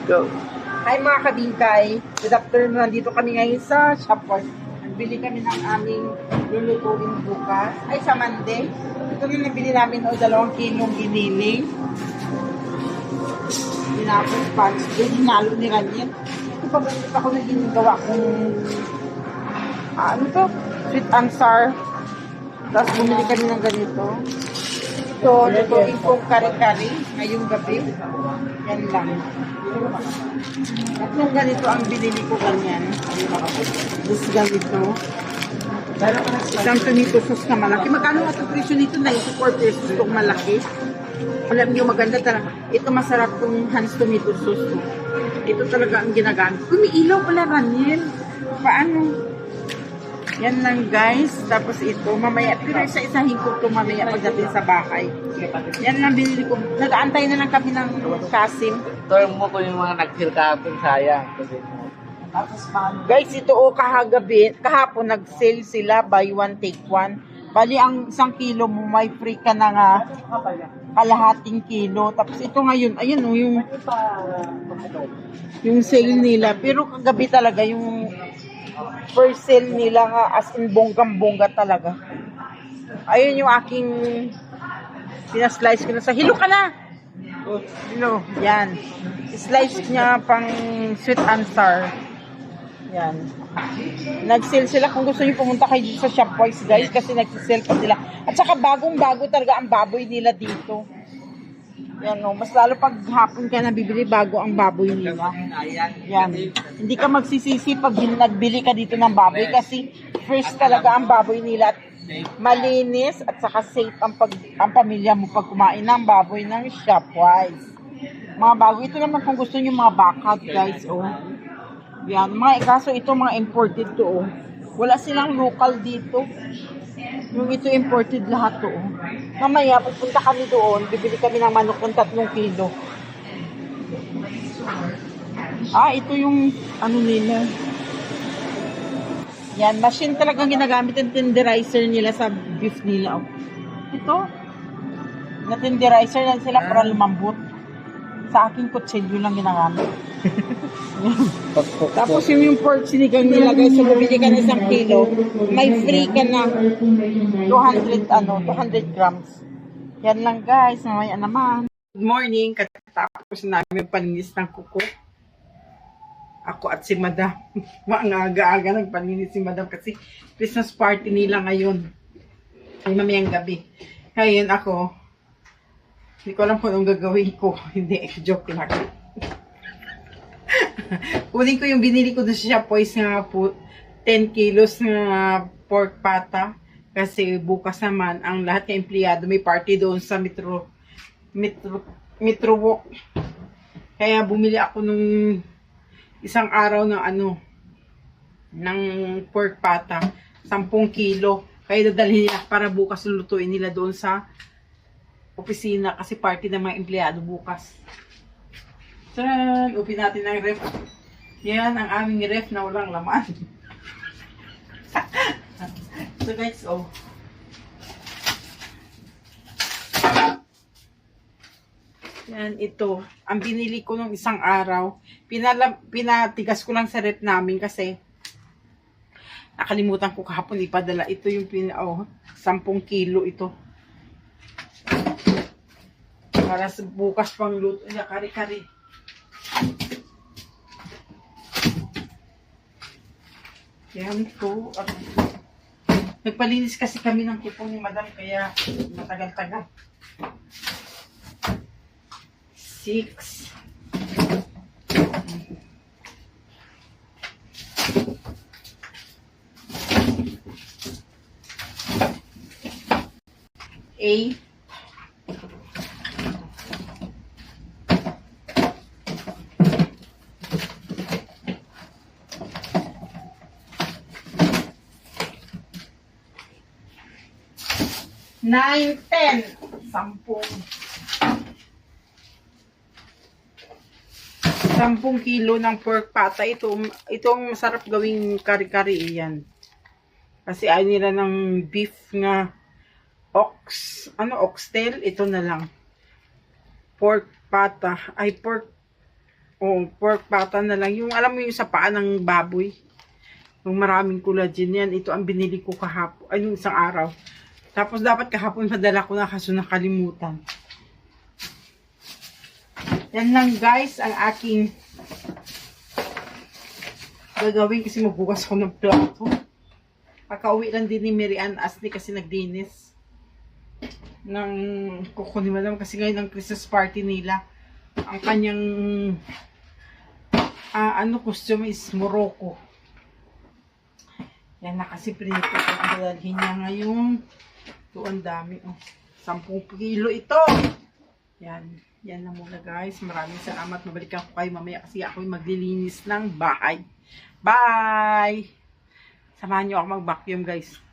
Go. Hi mga kabingkay. Good afternoon. Nandito kami ngayon sa Shopwise. Nagbili kami ng aming lulutuin bukas. Ay, sa Monday. Ito yung nabili namin o 2 kilong giniling. Tinapos punch. Hinalo ni Raniel. Ito pa bumili ako na ginagawa kong ano to? Sweet and sour. Tapos bumili kami ng ganito. So, lutuin kong kare-kare ngayong gabi. Yan lang. Tatlong ganito ang binili ko ganyan. Tapos ganito. Isang tomato sauce na malaki. Magkano nga ito presyo nito? 94 pesos itong malaki. Alam niyo, maganda talaga. Ito masarap itong Hans tomato sauce. Ito talaga ang ginagamit. Umiilaw pala, Raniel. Paano? Yan lang guys. Tapos ito, mamaya. Pero isa-isahin ko ito mamaya pagdating sa bahay. Yan lang binili ko. Nag-aantay na lang kami ng Kasim. Ito mo ko yung mga nag-feel kahapon, sayang. Guys, ito kahapon nag-sale sila, buy one, take one. Bali, ang 1 kilo mo, may free ka na nga kalahating kilo. Tapos ito ngayon, ayun o, yung sale nila. Pero kagabi talaga, yung first sale nila nga, as in bonggang-bongga talaga. Ayun yung aking pinaslice ko na sa hilo ka na! Hilo, yan. Slice niya pang sweet and sour. Yan. Nag-sale sila kung gusto niyo pumunta kayo dito sa Shopwise guys kasi nag-sale pa sila. At saka bagong-bago talaga ang baboy nila dito. Yan o, mas lalo pag hapon ka nabibili bago ang baboy nila. Yan. Hindi ka magsisisi pag nagbili ka dito ng baboy kasi first talaga ang baboy nila at malinis at saka safe ang pamilya mo pag kumain ng baboy ng Shopwise. Mga baboy, ito naman kung gusto niyo mga bakat guys, oh. Yan, kaso ito mga imported to, oh. Wala silang local dito. Yung ito imported lahat to, oh. Mamaya, pagpunta kami doon, bibili kami ng manok ng 3 kilo. Ito yung ano nila. Yan, machine talagang ginagamit yung tenderizer nila sa beef nila, oh. Ito, na tenderizer lang sila para lumambot. Sa akin, kutsilyo lang ginagamit. Tapos yung pork sinigang nila guys, so bumili ka na 1 kilo, may free ka na 200 grams. Yan lang guys, mamaya naman. Good morning, katapos namin paninis ng kuko. Ako at si Madam, maaga-aga nagpaninis si Madam kasi Christmas party nila ngayon. Ay mamayang gabi. Ngayon ako, hindi ko alam kung anong gagawin ko. Hindi, joke lang. Kunin ko yung binili ko doon sa Shopwise nga po, 10 kilos na pork pata. Kasi bukas naman, ang lahat ng empleyado may party doon sa Metro Walk. Kaya bumili ako nung isang araw ng ng pork pata. 10 kilo. Kaya dadalhin nila para bukas lulutuin nila doon sa opisina kasi party ng mga empleyado bukas. Tran, open natin ang ref. Yan ang aming ref na walang laman. So guys, oh. Yan, ito. Ang binili ko nung isang araw. Pinatigas ko lang sa ref namin kasi nakalimutan ko kahapon ipadala. Ito yung 10 kilo ito. Para sa bukas pang luto niya, kari-kari. Yan po. Nagpalinis kasi kami ng kuko ni Madam, kaya matagal-tagal. 6. A. 9, 10. 10 kilo ng pork pata. Itong masarap gawing kari-kari yan. Kasi ayaw nila ng beef nga oxtail. Ito na lang. Pork pata. Ay, pork O, pork pata na lang. Yung, alam mo yung sa paa ng baboy. Yung maraming collagen yan. Ito ang binili ko kahapon. Ay, yung isang araw. Tapos dapat kahapon madala ko na kaso nakalimutan. Yan lang guys ang aking gagawin kasi magbukas ako ng plato. Pagka-uwi lang din ni Mary Ann Ashley kasi nagdinis ng kukunin madam kasi ngayon ang Christmas party nila. Ang kanyang costume is Morocco. Yan na kasi pinito ko ang dalhin niya ngayon. Ito ang dami. 10 kilo ito. Yan na muna guys. Maraming salamat. Mabalikan ko kayo mamaya kasi ako'y maglilinis ng bahay. Bye! Samahan niyo ako mag-vacuum guys.